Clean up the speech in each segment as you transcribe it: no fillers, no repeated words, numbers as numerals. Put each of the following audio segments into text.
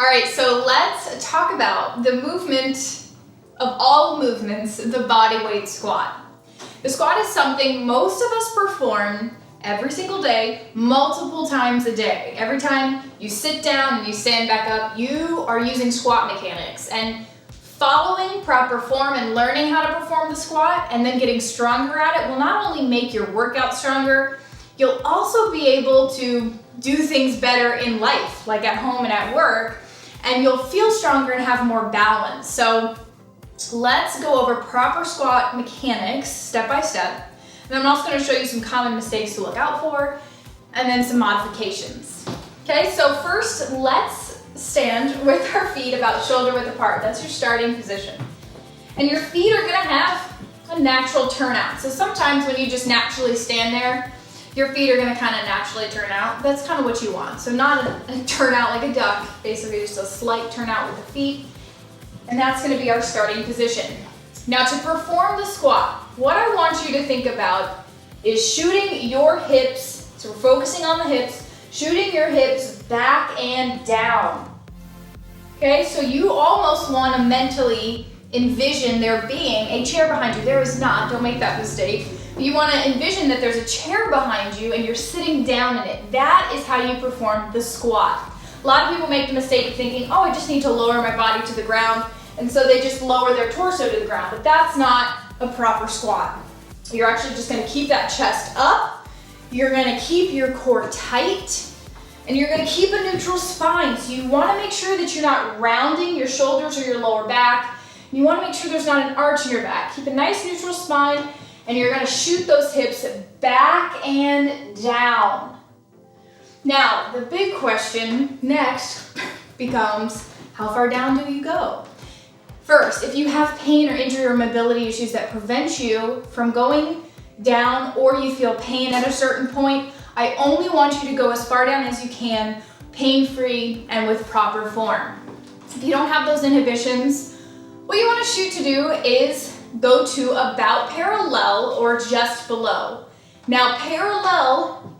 All right, so let's talk about the movement of all movements, the body weight squat. The squat is something most of us perform every single day, multiple times a day. Every time you sit down and you stand back up, you are using squat mechanics. And following proper form and learning how to perform the squat and then getting stronger at it will not only make your workout stronger, you'll also be able to do things better in life, like at home and at work, and you'll feel stronger and have more balance. So let's go over proper squat mechanics step by step. And then I'm also going to show you some common mistakes to look out for and then some modifications. Okay, so first let's stand with our feet about shoulder width apart. That's your starting position. And your feet are going to have a natural turnout. So sometimes when you just naturally stand there, your feet are going to kind of naturally turn out. That's kind of what you want. So not a turnout like a duck, basically just a slight turnout with the feet. And that's going to be our starting position. Now to perform the squat, what I want you to think about is shooting your hips, so we're focusing on the hips, shooting your hips back and down. Okay, so you almost want to mentally envision there being a chair behind you. There is not, don't make that mistake. You want to envision that there's a chair behind you and you're sitting down in it. That is how you perform the squat. A lot of people make the mistake of thinking, oh, I just need to lower my body to the ground. And so they just lower their torso to the ground, but that's not a proper squat. You're actually just going to keep that chest up. You're going to keep your core tight and you're going to keep a neutral spine. So you want to make sure that you're not rounding your shoulders or your lower back. You want to make sure there's not an arch in your back. Keep a nice neutral spine. And you're going to shoot those hips back and down. Now, the big question next becomes, how far down do you go? First, if you have pain or injury or mobility issues that prevent you from going down or you feel pain at a certain point, I only want you to go as far down as you can, pain-free and with proper form. If you don't have those inhibitions, what you want to shoot to do is go to about parallel or just below. Now, parallel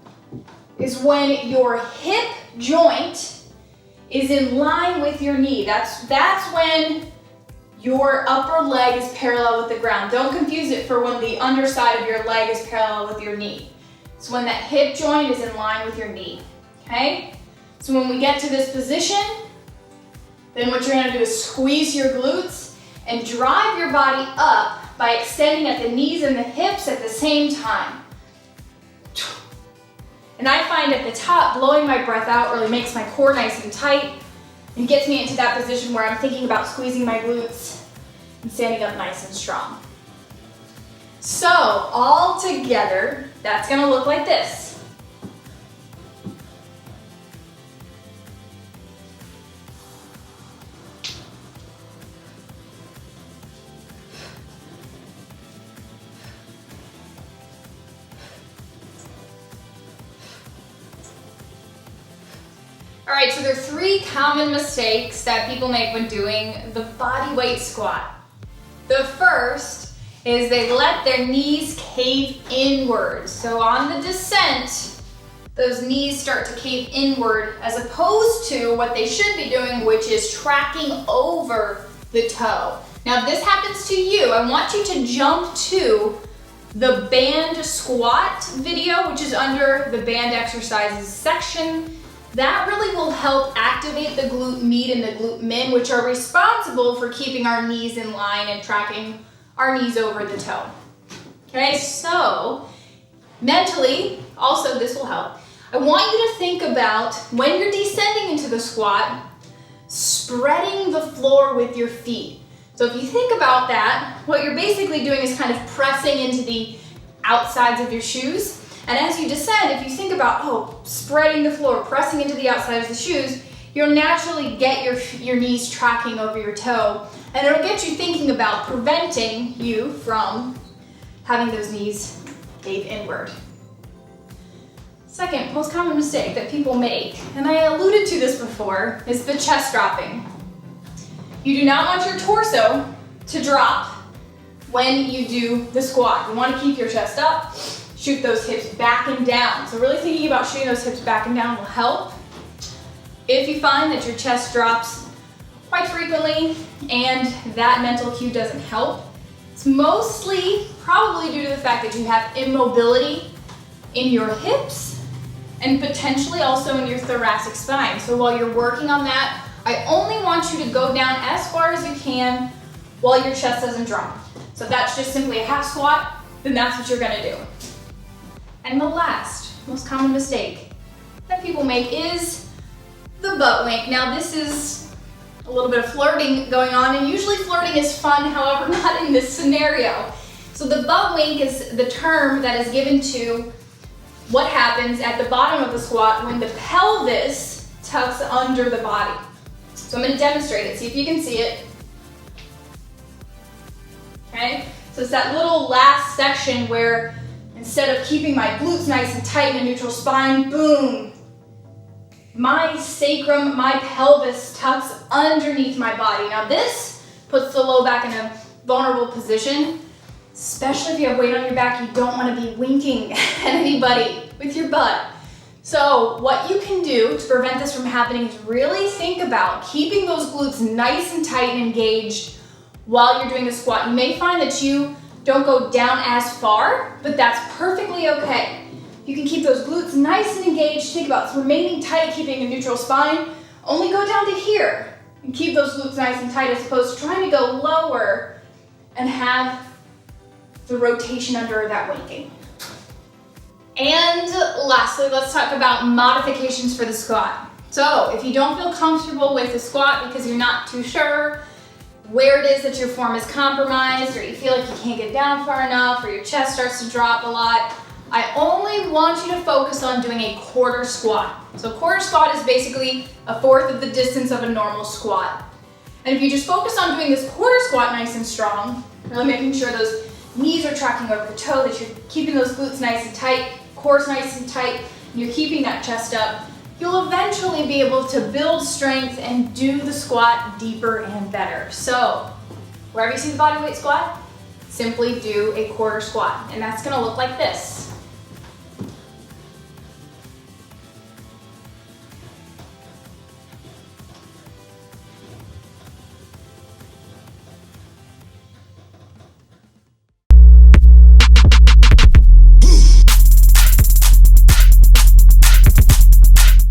is when your hip joint is in line with your knee. That's when your upper leg is parallel with the ground. Don't confuse it for when the underside of your leg is parallel with your knee. It's when that hip joint is in line with your knee, okay? So when we get to this position, then what you're gonna do is squeeze your glutes and drive your body up by extending at the knees and the hips at the same time. And I find at the top, blowing my breath out really makes my core nice and tight and gets me into that position where I'm thinking about squeezing my glutes and standing up nice and strong. So all together, that's gonna look like this. All right, so there are 3 common mistakes that people make when doing the body weight squat. The first is they let their knees cave inward. So on the descent, those knees start to cave inward as opposed to what they should be doing, which is tracking over the toe. Now, if this happens to you, I want you to jump to the band squat video, which is under the band exercises section. That really will help activate the glute med and the glute min, which are responsible for keeping our knees in line and tracking our knees over the toe. Okay, so mentally, also this will help. I want you to think about when you're descending into the squat, spreading the floor with your feet. So if you think about that, what you're basically doing is kind of pressing into the outsides of your shoes. And as you descend, if you think about, spreading the floor, pressing into the outside of the shoes, you'll naturally get your knees tracking over your toe. And it'll get you thinking about preventing you from having those knees cave inward. Second most common mistake that people make, and I alluded to this before, is the chest dropping. You do not want your torso to drop when you do the squat. You want to keep your chest up, shoot those hips back and down. So really thinking about shooting those hips back and down will help. If you find that your chest drops quite frequently and that mental cue doesn't help, it's mostly probably due to the fact that you have immobility in your hips and potentially also in your thoracic spine. So while you're working on that, I only want you to go down as far as you can while your chest doesn't drop. So if that's just simply a half squat, then that's what you're gonna do. And the last, most common mistake that people make is the butt wink. Now this is a little bit of flirting going on, and usually flirting is fun, however, not in this scenario. So the butt wink is the term that is given to what happens at the bottom of the squat when the pelvis tucks under the body. So I'm gonna demonstrate it, see if you can see it. Okay, so it's that little last section where instead of keeping my glutes nice and tight in a neutral spine, boom, my sacrum, my pelvis tucks underneath my body. Now this puts the low back in a vulnerable position, especially if you have weight on your back. You don't want to be winking at anybody with your butt. So what you can do to prevent this from happening is really think about keeping those glutes nice and tight and engaged while you're doing the squat. You may find that you don't go down as far, but that's perfectly okay. You can keep those glutes nice and engaged. Think about remaining tight, keeping a neutral spine. Only go down to here and keep those glutes nice and tight as opposed to trying to go lower and have the rotation under that winking. And lastly, let's talk about modifications for the squat. So if you don't feel comfortable with the squat because you're not too sure where it is that your form is compromised, or you feel like you can't get down far enough, or your chest starts to drop a lot, I only want you to focus on doing a quarter squat. So quarter squat is basically a fourth of the distance of a normal squat. And if you just focus on doing this quarter squat nice and strong, really making sure those knees are tracking over the toe, that you're keeping those glutes nice and tight, core's nice and tight, and you're keeping that chest up, you'll eventually be able to build strength and do the squat deeper and better. So wherever you see the bodyweight squat, simply do a quarter squat. And that's gonna look like this.